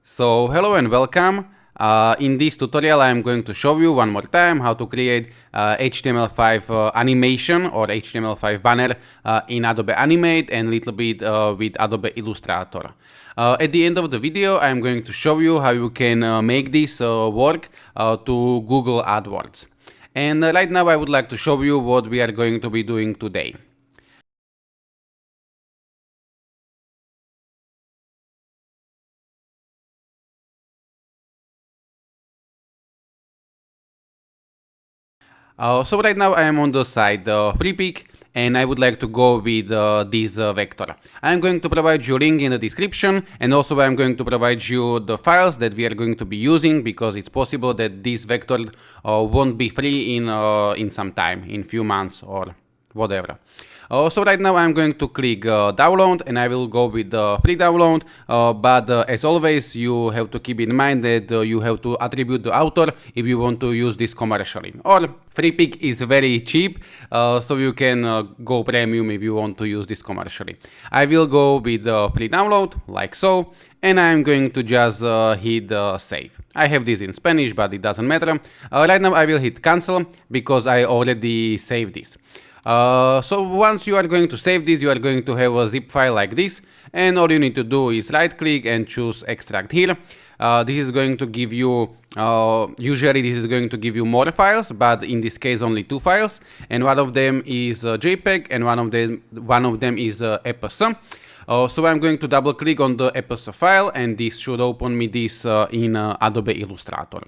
So hello and welcome. In this tutorial I am going to show you one more time how to create HTML5 animation or HTML5 banner in Adobe Animate and a little bit with Adobe Illustrator. At the end of the video I am going to show you how you can make this work to Google AdWords. And right now I would like to show you what we are going to be doing today. So right now I am on the site Freepik and I would like to go with this vector. I am going to provide you a link in the description, and also I am going to provide you the files that we are going to be using, because it's possible that this vector won't be free in some time, in few months or whatever. So right now I'm going to click download and I will go with the free download, but as always you have to keep in mind that you have to attribute the author if you want to use this commercially. Or Freepik is very cheap, so you can go premium if you want to use this commercially. I will go with the free download like so, and I'm going to just hit save. I have this in Spanish, but it doesn't matter. Right now I will hit cancel because I already saved this. So once you are going to save this, you are going to have a zip file like this, and all you need to do is right click and choose extract here. This is going to give you, usually this is going to give you more files, but in this case only two files, and one of them is JPEG and one of them is EPS. So I'm going to double click on the EPS file, and this should open me this in Adobe Illustrator.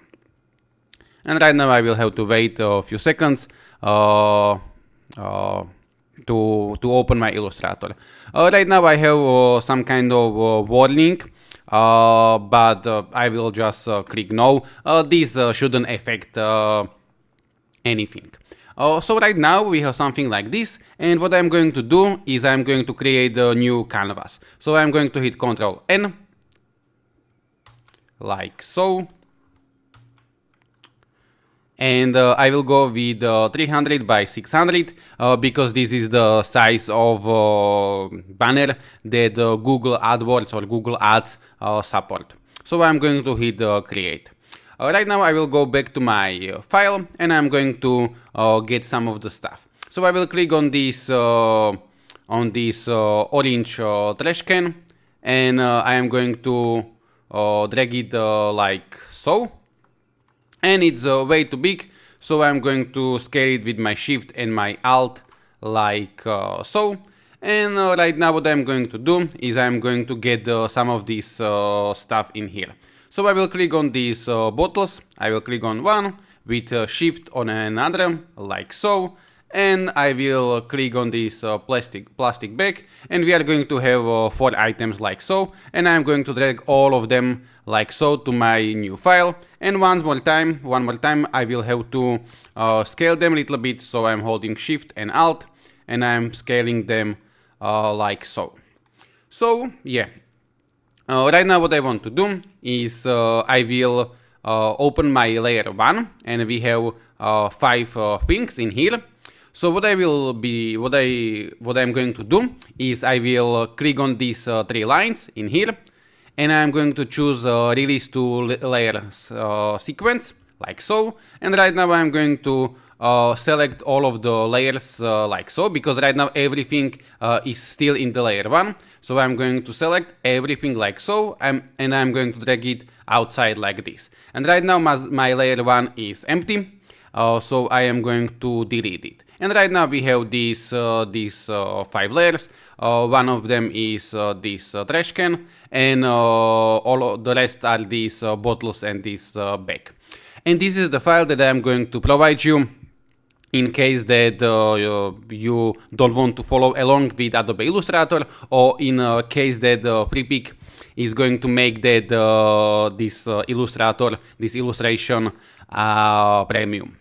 And right now I will have to wait a few seconds to open my Illustrator. Right now I have some kind of warning, but I will just click no. This shouldn't affect anything. So right now we have something like this, and what I'm going to do is I'm going to create a new canvas. So I'm going to hit Ctrl N, like so. And I will go with 300 by 600 because this is the size of banner that Google AdWords or Google Ads support. So I'm going to hit create. Right now I will go back to my file and I'm going to get some of the stuff. So I will click on this orange trash can, and I am going to drag it like so. And it's way too big, so I'm going to scale it with my shift and my alt like so. And right now what I'm going to do is I'm going to get some of this stuff in here. So I will click on these bottles, I will click on one with shift on another like so, and I will click on this plastic bag, and we are going to have 4 items like so, and I'm going to drag all of them like so to my new file. And one more time I will have to scale them a little bit, so I'm holding shift and alt and I'm scaling them like so. So yeah, right now what I want to do is I will open my layer 1, and we have 5 things in here. So what I'm going to do is I will click on these 3 lines in here, and I'm going to choose release to layers sequence like so. And right now I'm going to select all of the layers like so, because right now everything is still in the layer 1. So I'm going to select everything like so, and I'm going to drag it outside like this. And right now my layer 1 is empty. So I am going to delete it. And right now we have these 5 layers. One of them is this trash can, and all of the rest are these bottles and this bag. And this is the file that I am going to provide you in case that you don't want to follow along with Adobe Illustrator, or in case that Freepik is going to make that this illustration premium.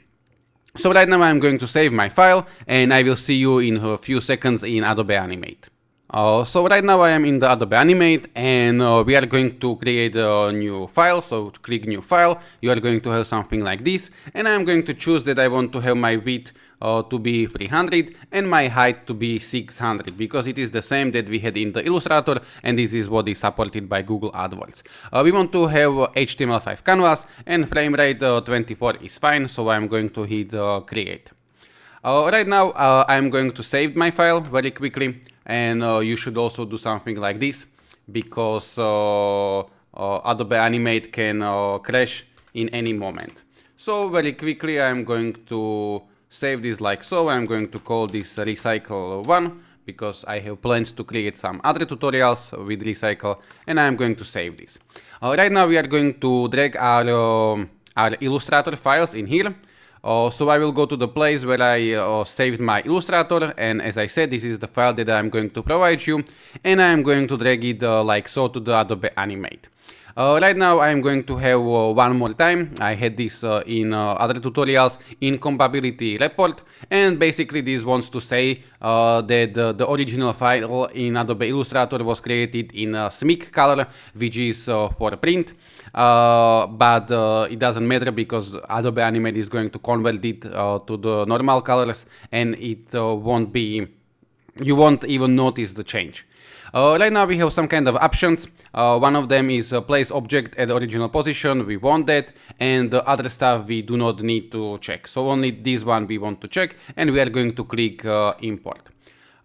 So right now I'm going to save my file, and I will see you in a few seconds in Adobe Animate. So right now I am in the Adobe Animate, and we are going to create a new file. So click new file, you are going to have something like this, and I'm going to choose that I want to have my width to be 300 and my height to be 600, because it is the same that we had in the Illustrator, and this is what is supported by Google AdWords. We want to have HTML5 canvas, and frame rate 24 is fine, so I'm going to hit create. Right now I'm going to save my file very quickly, and you should also do something like this, because Adobe Animate can crash in any moment. So very quickly I'm going to save this like so. I'm going to call this recycle 1, because I have plans to create some other tutorials with recycle, and I'm going to save this. Right now we are going to drag our Illustrator files in here. So I will go to the place where I saved my Illustrator, and as I said, this is the file that I'm going to provide you, and I'm going to drag it like so to the Adobe Animate. Right now I'm going to have one more time. I had this in other tutorials, Incompatibility Report, and basically this wants to say that the original file in Adobe Illustrator was created in SMYK color, which is for print, but it doesn't matter, because Adobe Animate is going to convert it to the normal colors, and it won't be, you won't even notice the change. Right now we have some kind of options. One of them is place object at the original position. We want that, and the other stuff we do not need to check. So only this one we want to check, and we are going to click import.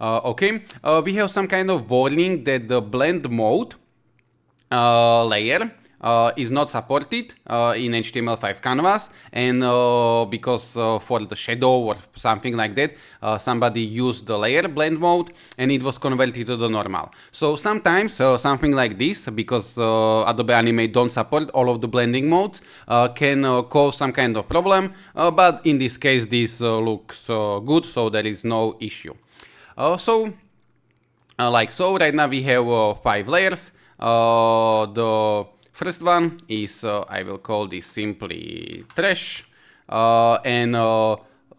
Okay, we have some kind of warning that the blend mode layer is not supported in HTML5 canvas, and because for the shadow or something like that, somebody used the layer blend mode and it was converted to the normal. So sometimes something like this, because Adobe Animate don't support all of the blending modes, can cause some kind of problem, but in this case this looks good, so there is no issue. Like so, right now we have 5 layers. The first one is, I will call this simply trash, and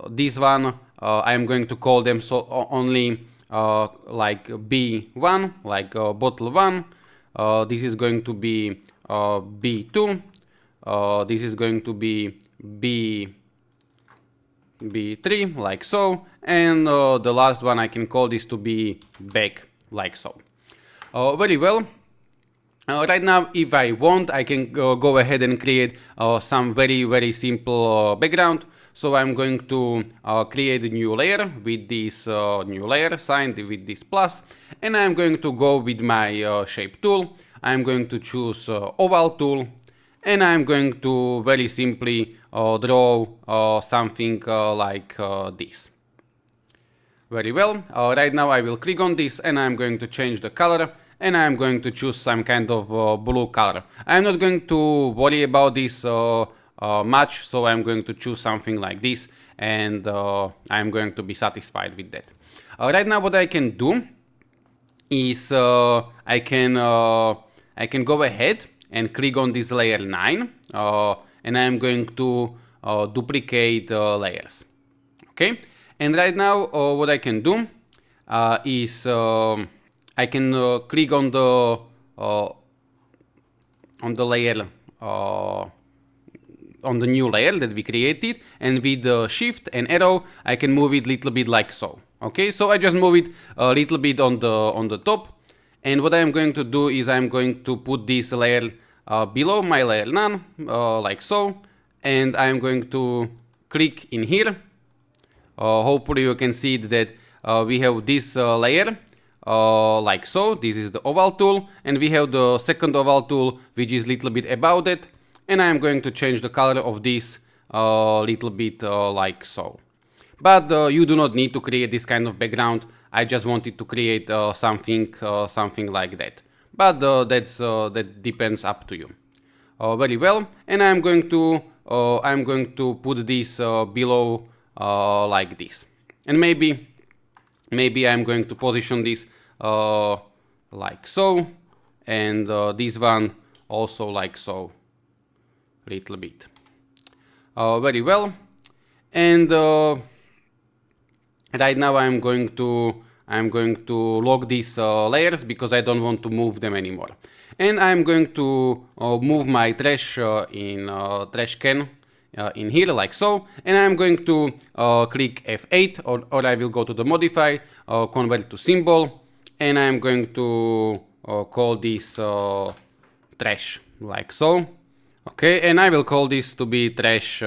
this one I am going to call them so only like B1, like bottle 1. This is going to be B2. This is going to be B3, like so, and the last one I can call this to be back, like so. Very well. Right now, if I want, I can go ahead and create some very simple background. So I'm going to create a new layer with this new layer signed with this plus, and I'm going to go with my shape tool. I'm going to choose oval tool, and I'm going to very simply draw something like this. Very well. Right now I will click on this, and I'm going to change the color, and I'm going to choose some kind of blue color. I'm not going to worry about this much, so I'm going to choose something like this, and I'm going to be satisfied with that. Right now what I can do is I can go ahead and click on this layer 9, and I'm going to duplicate layers. Okay, and right now what I can do is I can click on the layer, on the new layer that we created, and with shift and arrow I can move it a little bit like so. Okay, so I just move it a little bit on the top, and what I'm going to do is I'm going to put this layer below my layer none, like so, and I'm going to click in here. Hopefully you can see that we have this layer like so. This is the oval tool, and we have the second oval tool which is a little bit above that, and I'm going to change the color of this little bit like so. But you do not need to create this kind of background. I just wanted to create something like that, but that depends up to you. Very well, and I'm going to put this below like this, and maybe I'm going to position this like so, and this one also like so, little bit. Very well, and right now I'm going to lock these layers because I don't want to move them anymore, and I'm going to move my trash in trash can in here like so, and I'm going to click F8, or I will go to the modify, convert to symbol, and I'm going to call this trash like so. Okay, and I will call this to be trash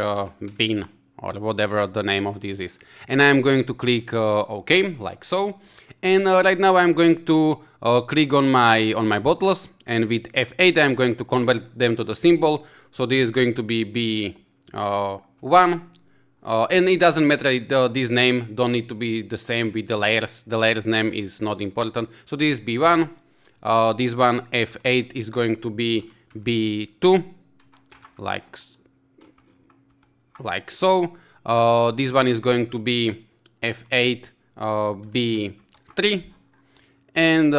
bin, or whatever the name of this is. And I'm going to click OK, like so. And right now I'm going to click on my bottles, and with F8 I'm going to convert them to the symbol. So this is going to be B1, and it doesn't matter, this name don't need to be the same with the layers. The layers name is not important. So this is B1, this one F8 is going to be B2, like so. This one is going to be F8 B3, and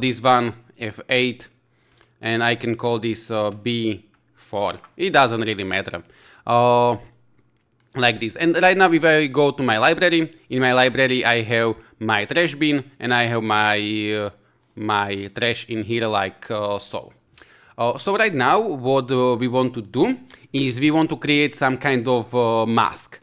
this one F8, and I can call this B4. It doesn't really matter. Like this. And right now if I go to my library, in my library I have my trash bin, and I have my my trash in here like so. So right now what we want to do is we want to create some kind of mask.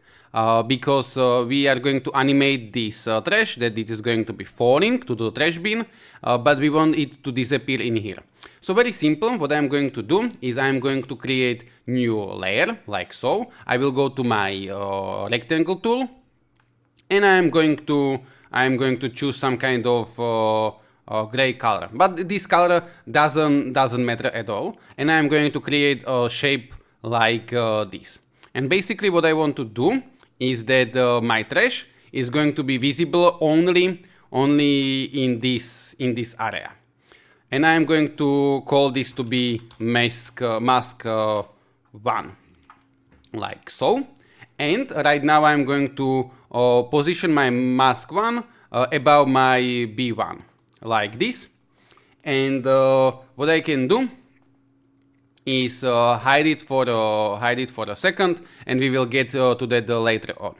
Because we are going to animate this trash, that it is going to be falling to the trash bin, but we want it to disappear in here. So very simple, what I'm going to do is I'm going to create new layer, like so. I will go to my rectangle tool, and I'm going to choose some kind of gray color, but this color doesn't matter at all, and I'm going to create a shape like this. And basically what I want to do is that my trash is going to be visible only in this area, and I'm going to call this to be mask 1, like so. And right now I'm going to position my mask 1 above my B1, like this. And what I can do is hide it for a second, and we will get to that later on.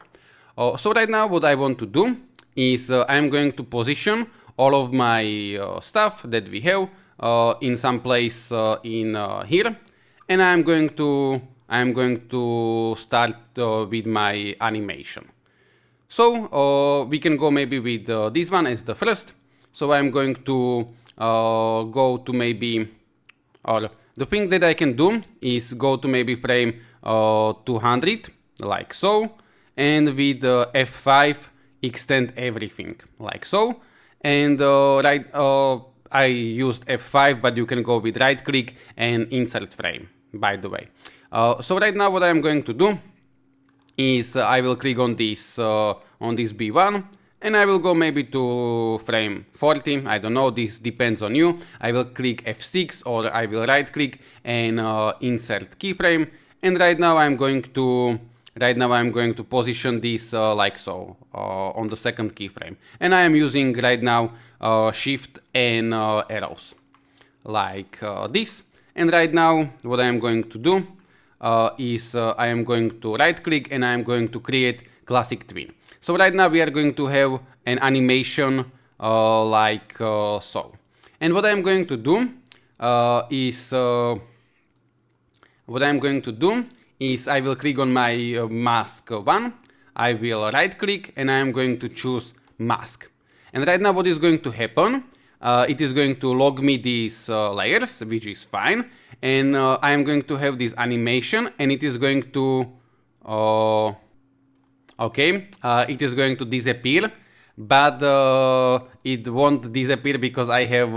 So right now what I want to do is I'm going to position all of my stuff that we have in some place in here, and I'm going to start with my animation. So we can go maybe with this one as the first. So I'm going to go to maybe, or the thing that I can do is go to maybe frame 200, like so, and with F5 extend everything, like so. And I used F5, but you can go with right click and insert frame, by the way. So right now what I'm going to do is I will click on this B1, and I will go maybe to frame 40, I don't know, this depends on you. I will click F6, or I will right click and insert keyframe, and right now I'm going to position this like so on the second keyframe, and I am using right now shift and arrows like this. And right now what I am going to do is I am going to right click, and I am going to create classic tween. So right now we are going to have an animation like so. And what I'm going to do is I will click on my mask 1, I will right click, and I am going to choose mask. And right now what is going to happen, it is going to log me these layers, which is fine, and I am going to have this animation, and it is going to it is going to disappear, but it won't disappear because I have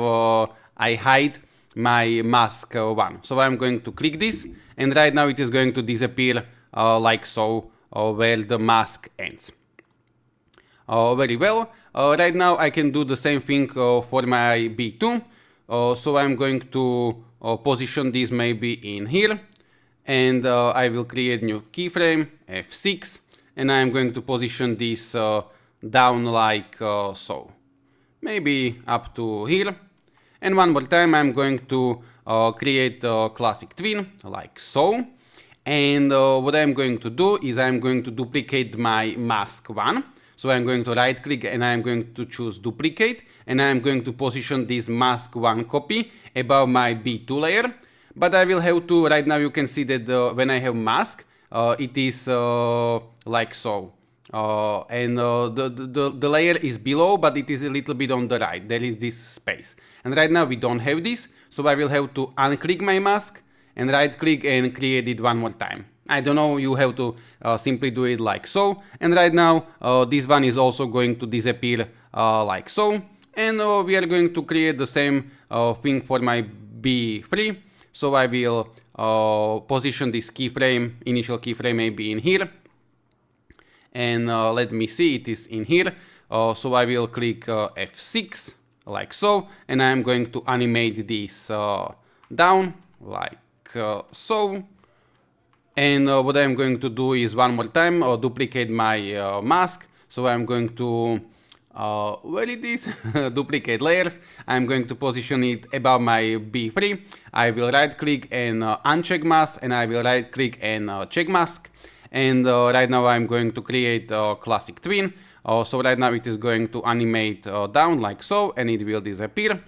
I hide my mask 1. So I'm going to click this, and right now it is going to disappear like so, where the mask ends. Very well. Right now I can do the same thing for my B2. So I'm going to position this maybe in here, and I will create new keyframe, F6, and I'm going to position this down like so, maybe up to here. And one more time I'm going to create a classic tween like so. And what I'm going to do is I'm going to duplicate my mask 1. So I'm going to right click, and I'm going to choose duplicate, and I'm going to position this mask 1 copy above my B2 layer. But I will have to, right now you can see that when I have mask, it is like so. The layer is below, but it is a little bit on the right. There is this space. And right now we don't have this, so I will have to unclick my mask and right click and create it one more time. I don't know, you have to simply do it like so. And right now this one is also going to disappear like so. And we are going to create the same thing for my B3. So I will position this keyframe, initial keyframe maybe in here. And let me see, it is in here. So I will click F6 like so, and I'm going to animate this down like so. And what I'm going to do is one more time duplicate my mask. So I'm going to where it is? Duplicate layers. I'm going to position it above my B3. I will right click and uncheck mask, and I will right click and check mask. And right now I'm going to create a classic tween. So right now it is going to animate down like so, and it will disappear.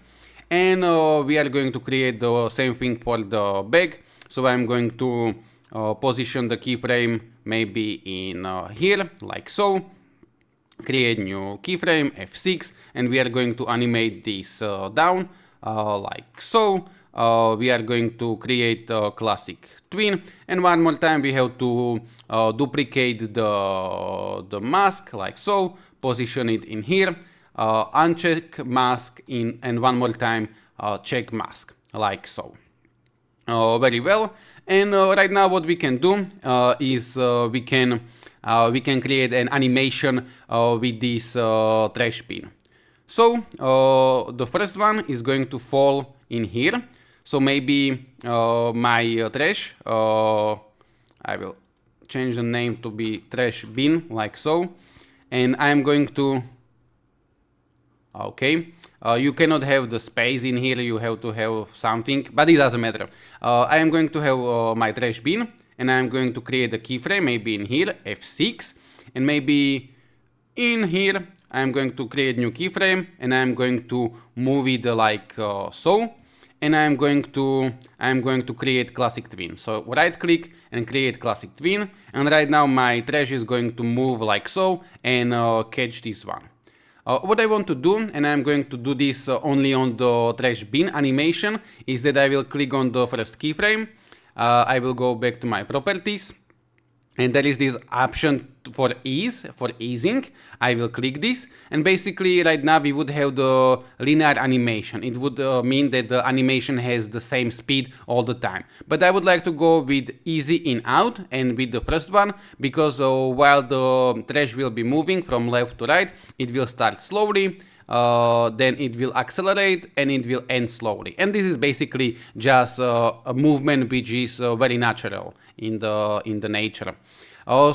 And we are going to create the same thing for the bag. So I'm going to position the keyframe maybe in here like so. Create new keyframe, F6, and we are going to animate this down like so. We are going to create a classic tween, and one more time we have to duplicate the mask like so, position it in here, uncheck mask in, and one more time check mask like so. Very well. And right now what we can do is we can create an animation with this trash bin. So the first one is going to fall in here. So maybe my trash, I will change the name to be trash bin like so. And I'm going to, okay, you cannot have the space in here, you have to have something, but it doesn't matter. I am going to have my trash bin, and I'm going to create a keyframe maybe in here, F6, and maybe in here I'm going to create new keyframe, and I'm going to move it like so, and I'm going to create classic tween. So right click and create classic tween, and right now my trash is going to move like so and catch this one. What I want to do, and I'm going to do this only on the trash bin animation, is that I will click on the first keyframe. I will go back to my properties, and there is this option for ease, for easing. I will click this, and basically right now we would have the linear animation. It would mean that the animation has the same speed all the time. But I would like to go with easy in out and with the first one, because while the trash will be moving from left to right, it will start slowly. Then it will accelerate and it will end slowly. And this is basically just a movement which is very natural in the nature. Or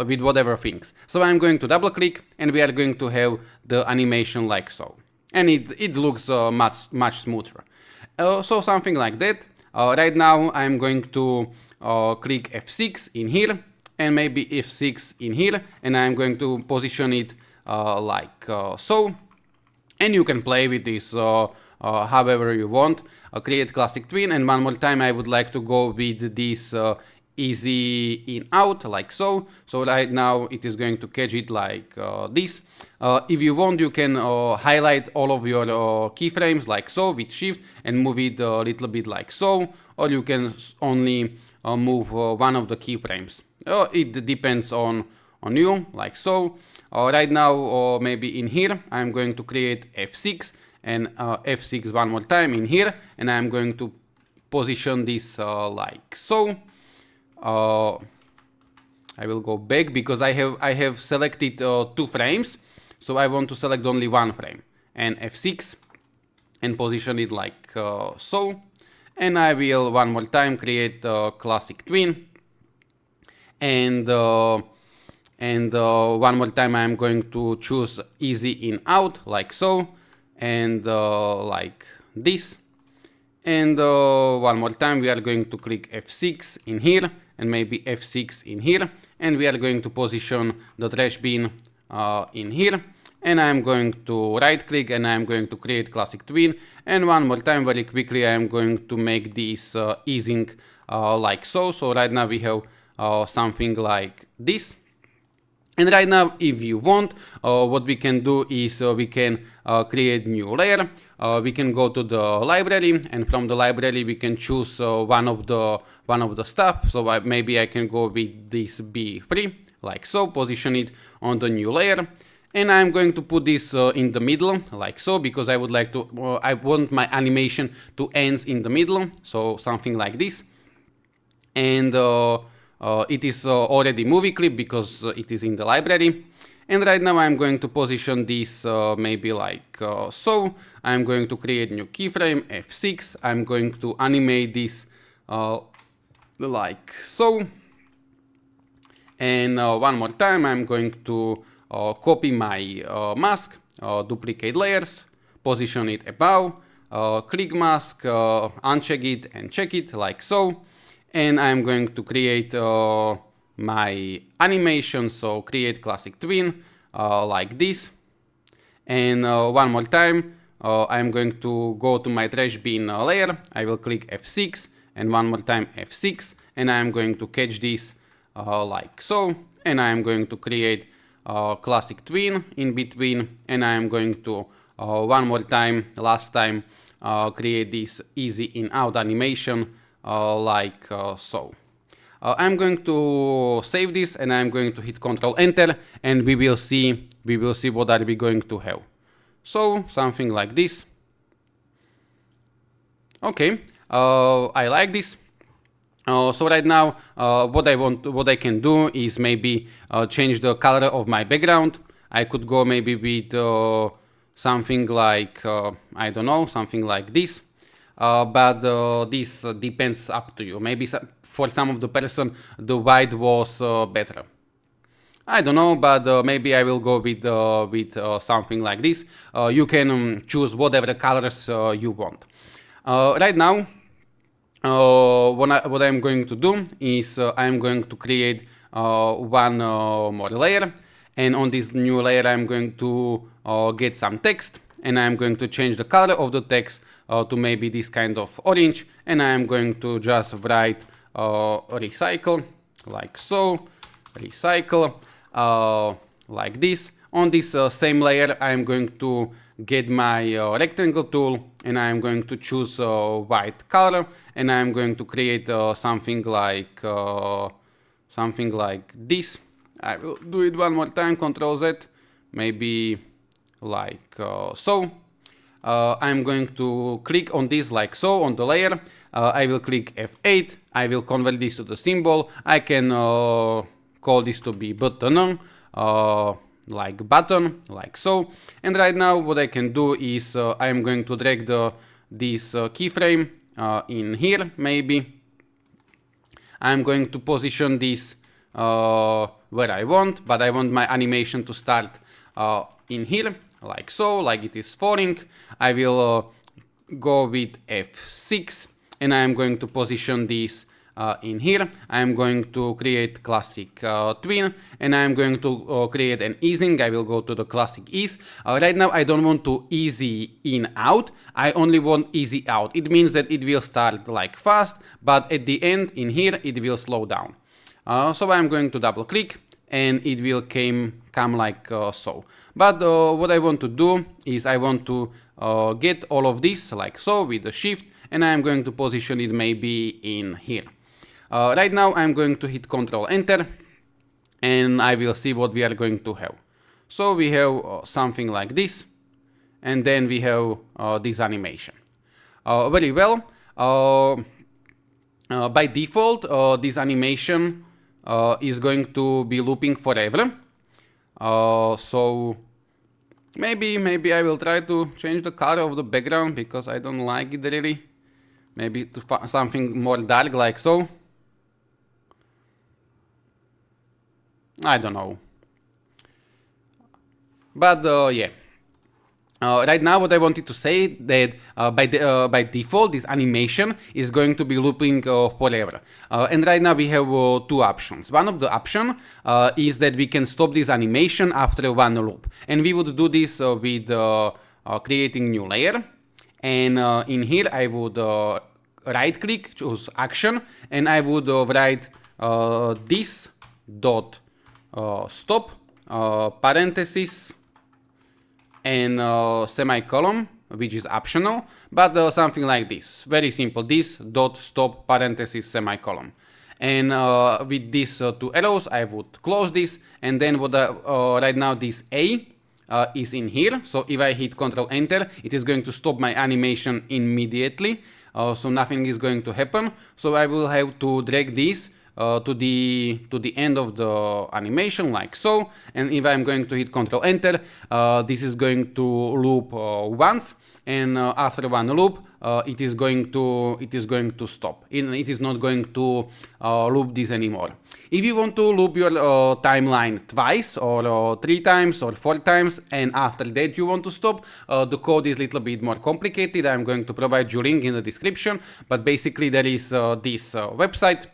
with whatever things. So I'm going to double click, and we are going to have the animation like so. And it looks much smoother. So something like that. Right now I'm going to click F6 in here, and maybe F6 in here, and I'm going to position it like so. And you can play with this however you want. Create classic tween, and one more time I would like to go with this easy in out like so. So right now it is going to catch it like this. If you want, you can highlight all of your keyframes like so with shift and move it a little bit like so, or you can only move one of the keyframes. It depends on you like so. Right now maybe in here I'm going to create F6 and F6 one more time in here, and I'm going to position this like so. I will go back because I have selected 2 frames, so I want to select only 1 frame, and F6 and position it like so. And I will one more time create a classic tween, and one more time I'm going to choose easy in out like so, and like this. And one more time we are going to click F6 in here, and maybe F6 in here, and we are going to position the trash bin in here, and I'm going to right click and I'm going to create classic tween, and one more time very quickly I'm going to make this easing like so. So right now we have something like this. And right now, if you want, what we can do is we can create new layer. We can go to the library, and from the library we can choose one of the stuff. So maybe I can go with this B3, like so, position it on the new layer. And I'm going to put this in the middle, like so, because I would like to, I want my animation to end in the middle, so something like this. And it is already movie clip because it is in the library. And right now I'm going to position this maybe like so. I'm going to create new keyframe, F6. I'm going to animate this like so. And one more time, I'm going to copy my mask, duplicate layers, position it above, click mask, uncheck it and check it like so. And I'm going to create my animation, so create classic tween like this. And one more time, I'm going to go to my trash bin layer. I will click F6 and one more time F6, and I'm going to catch this like so. And I'm going to create classic tween in between, and I'm going to one more time, last time, create this easy in-out animation like so. I'm going to save this, and I'm going to hit Ctrl Enter, and we will see what are we going to have. So something like this. Okay, I like this. So right now, what I can do is maybe change the color of my background. I could go maybe with something like I don't know, something like this. But this depends up to you. Maybe for some of the person the white was better. I don't know, but maybe I will go with something like this. You can choose whatever colors you want. Right now, what I'm going to do is I'm going to create one more layer, and on this new layer I'm going to get some text, and I'm going to change the color of the text to maybe this kind of orange, and I'm going to just write recycle like so, recycle like this. On this same layer I'm going to get my rectangle tool, and I'm going to choose white color, and I'm going to create something like this. I will do it one more time, Ctrl Z, maybe like so. I'm going to click on this like so on the layer. I will click F8. I will convert this to the symbol. I can call this to be button, like button, like so. And right now what I can do is I'm going to drag this keyframe in here maybe. I'm going to position this where I want, but I want my animation to start in here, like so, like it is falling. I will go with F6, and I'm going to position this in here. I'm going to create classic tween, and I'm going to create an easing. I will go to the classic ease. Right now I don't want to easy in out, I only want easy out. It means that it will start like fast, but at the end in here it will slow down. So I'm going to double click, and it will come like so. But what I want to do is I want to get all of this like so with the shift, and I'm going to position it maybe in here. Right now I'm going to hit Ctrl Enter, and I will see what we are going to have. So we have something like this, and then we have this animation. Very well. By default, this animation is going to be looping forever. So maybe I will try to change the color of the background, because I don't like it really. Maybe to something more dark like so. I don't know. But yeah. Right now what I wanted to say that by default this animation is going to be looping forever. And right now we have two options. One of the options is that we can stop this animation after one loop. And we would do this with creating new layer. And in here I would right click, choose action, and I would write this dot stop parenthesis and semicolon, which is optional, but something like this, very simple, this dot stop parenthesis semicolon. And with these two arrows I would close this, and then what right now this A is in here, so if I hit Ctrl Enter, it is going to stop my animation immediately, so nothing is going to happen. So I will have to drag this to the end of the animation, like so, and if I'm going to hit Ctrl Enter, this is going to loop once, and after one loop it is going to stop. It is not going to loop this anymore. If you want to loop your timeline twice or 3 times or 4 times, and after that you want to stop, the code is a little bit more complicated. I'm going to provide you a link in the description, but basically there is this website,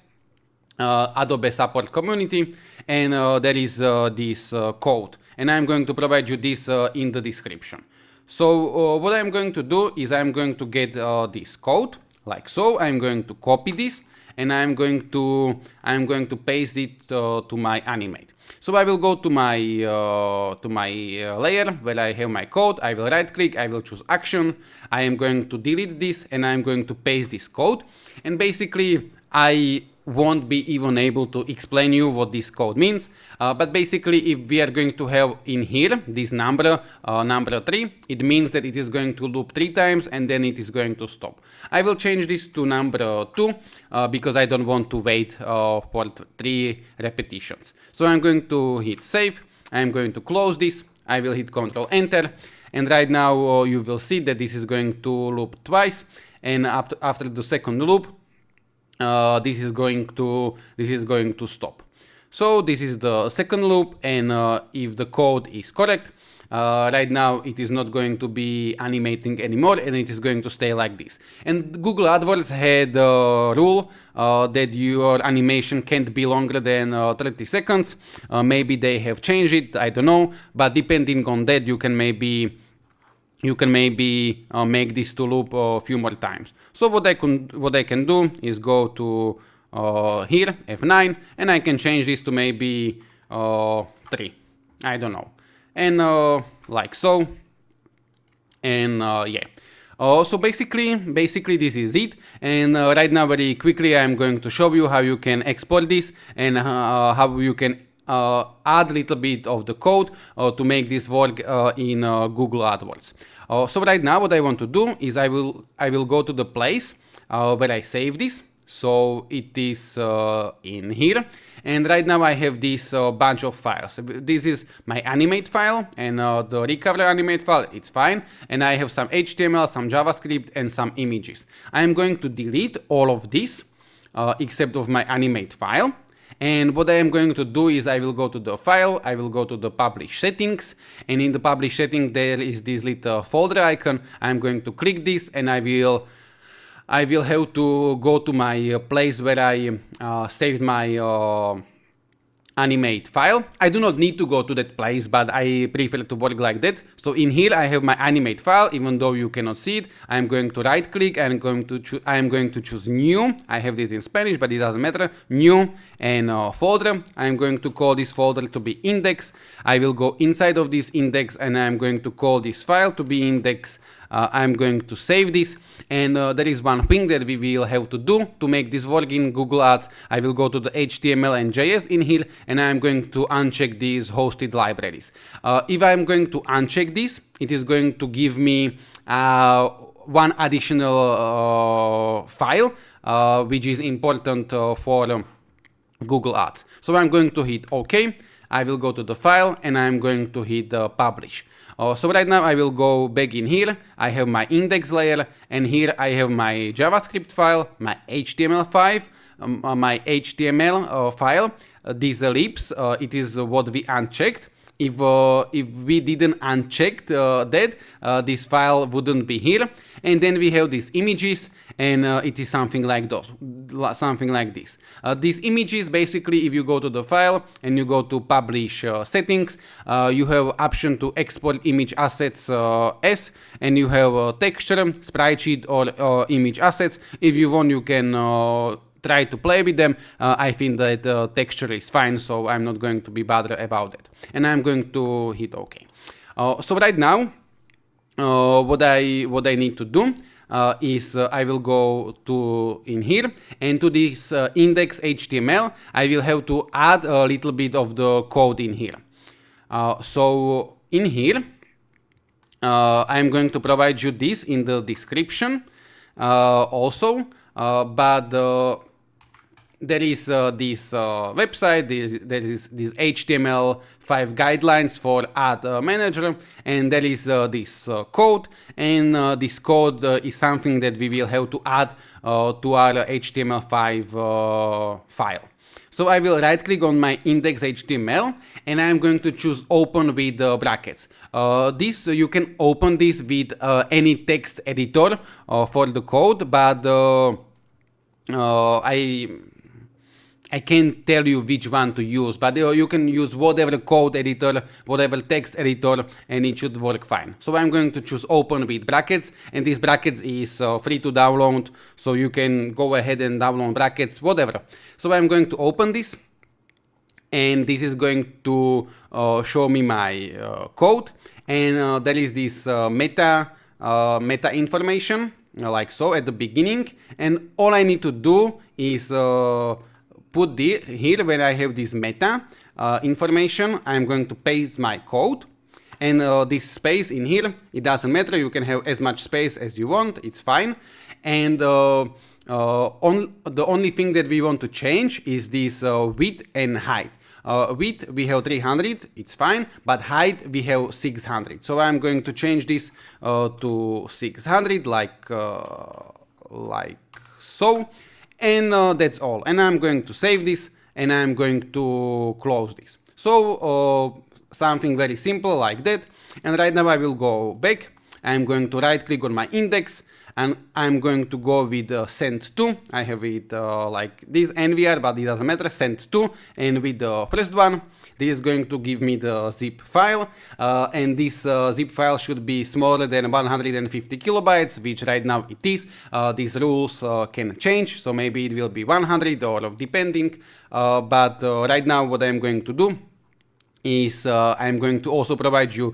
Adobe support community, and there is this code, and I'm going to provide you this in the description. So what I'm going to do is I'm going to get this code, like so. I'm going to copy this, and I'm going to paste it to my Animate. So I will go to my layer where I have my code. I will right click, I will choose action. I am going to delete this, and I'm going to paste this code. And basically I won't be even able to explain you what this code means, but basically if we are going to have in here this number 3, it means that it is going to loop 3 times and then it is going to stop. I will change this to number 2 because I don't want to wait for 3 repetitions. So I'm going to hit save, I'm going to close this, I will hit Ctrl Enter, and right now you will see that this is going to loop twice, and after the second loop this is going to stop. So this is the second loop, and if the code is correct, right now it is not going to be animating anymore, and it is going to stay like this. And Google AdWords had a rule that your animation can't be longer than 30 seconds. Maybe they have changed it, I don't know, but depending on that you can maybe make this to loop a few more times. So what I can do is go to here, F9, and I can change this to maybe 3, I don't know, and like so, and yeah. So basically this is it, and right now very quickly I'm going to show you how you can export this, and how you can add a little bit of the code to make this work in Google AdWords. So right now what I want to do is I will go to the place where I save this. So it is in here, and right now I have this bunch of files. This is my Animate file, and the recover Animate file, it's fine, and I have some HTML, some JavaScript, and some images. I am going to delete all of this except of my Animate file. And what I am going to do is I will go to the file, I will go to the publish settings, and in the publish setting there is this little folder icon. I'm going to click this, and I will have to go to my place where I saved my Animate file. I do not need to go to that place, but I prefer to work like that. So in here I have my Animate file, even though you cannot see it. I'm going to right click, and I am going to choose new. I have this in Spanish, but it doesn't matter. New, and folder. I'm going to call this folder to be index. I will go inside of this index, and I'm going to call this file to be index. I'm going to save this, and there is one thing that we will have to do to make this work in Google Ads. I will go to the HTML and JS in here, and I'm going to uncheck these hosted libraries. If I'm going to uncheck this, it is going to give me one additional file, which is important for Google Ads. So I'm going to hit OK. I will go to the file, and I'm going to hit publish. So right now I will go back in here. I have my index layer, and here I have my JavaScript file, my HTML5, my HTML file. These ellipse, it is what we unchecked. If we didn't uncheck that, this file wouldn't be here. And then we have these images, and it is something like this. These images, basically, if you go to the file and you go to publish settings, you have option to export image assets as, and you have texture, sprite sheet, or image assets. If you want, you can try to play with them, I think that texture is fine, so I'm not going to be bothered about it. And I'm going to hit OK. So right now, what I need to do is I will go to in here, and to this index HTML I will have to add a little bit of the code in here. So in here I'm going to provide you this in the description also, but there is this website, there is this HTML5 guidelines for ad manager, and there is this code, and this code is something that we will have to add to our HTML5 file. So I will right click on my index.html, and I'm going to choose open with brackets. This you can open this with any text editor for the code, but I can't tell you which one to use, but you can use whatever code editor, whatever text editor, and it should work fine. So I'm going to choose open with brackets, and this brackets is free to download, so you can go ahead and download brackets, whatever. So I'm going to open this, and this is going to show me my code, and there is this meta information, like so, at the beginning, and all I need to do is put here where I have this meta information. I'm going to paste my code, and this space in here, it doesn't matter, you can have as much space as you want, it's fine. And the only thing that we want to change is this width and height. Width we have 300, it's fine, but height we have 600. So I'm going to change this to 600, like so. And that's all. And I'm going to save this, and I'm going to close this. So something very simple like that. And right now I will go back. I'm going to right click on my index, and I'm going to go with send to. I have it like this NVR, but it doesn't matter, send to. And with the first one, this is going to give me the zip file, and this zip file should be smaller than 150 kilobytes, which right now it is. These rules can change, so maybe it will be 100 or depending, but right now what I'm going to do is I'm going to also provide you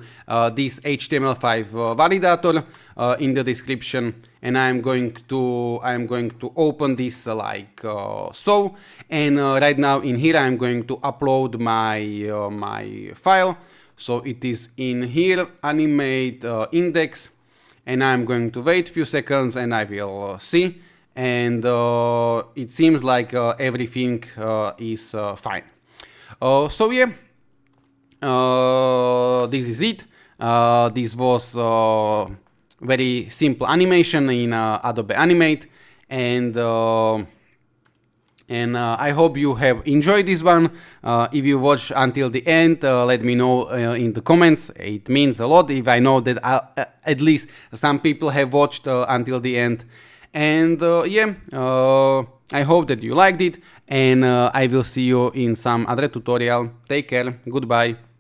this HTML5 validator in the description, and I'm going to open this like so. And right now in here I'm going to upload my my file. So it is in here, Animate index, and I'm going to wait a few seconds, and I will see. And it seems like everything is fine. So yeah. This is it. This was very simple animation in Adobe Animate, and I hope you have enjoyed this one. If you watch until the end, let me know in the comments. It means a lot if I know that at least some people have watched until the end. And yeah, I hope that you liked it, and I will see you in some other tutorial. Take care. Goodbye.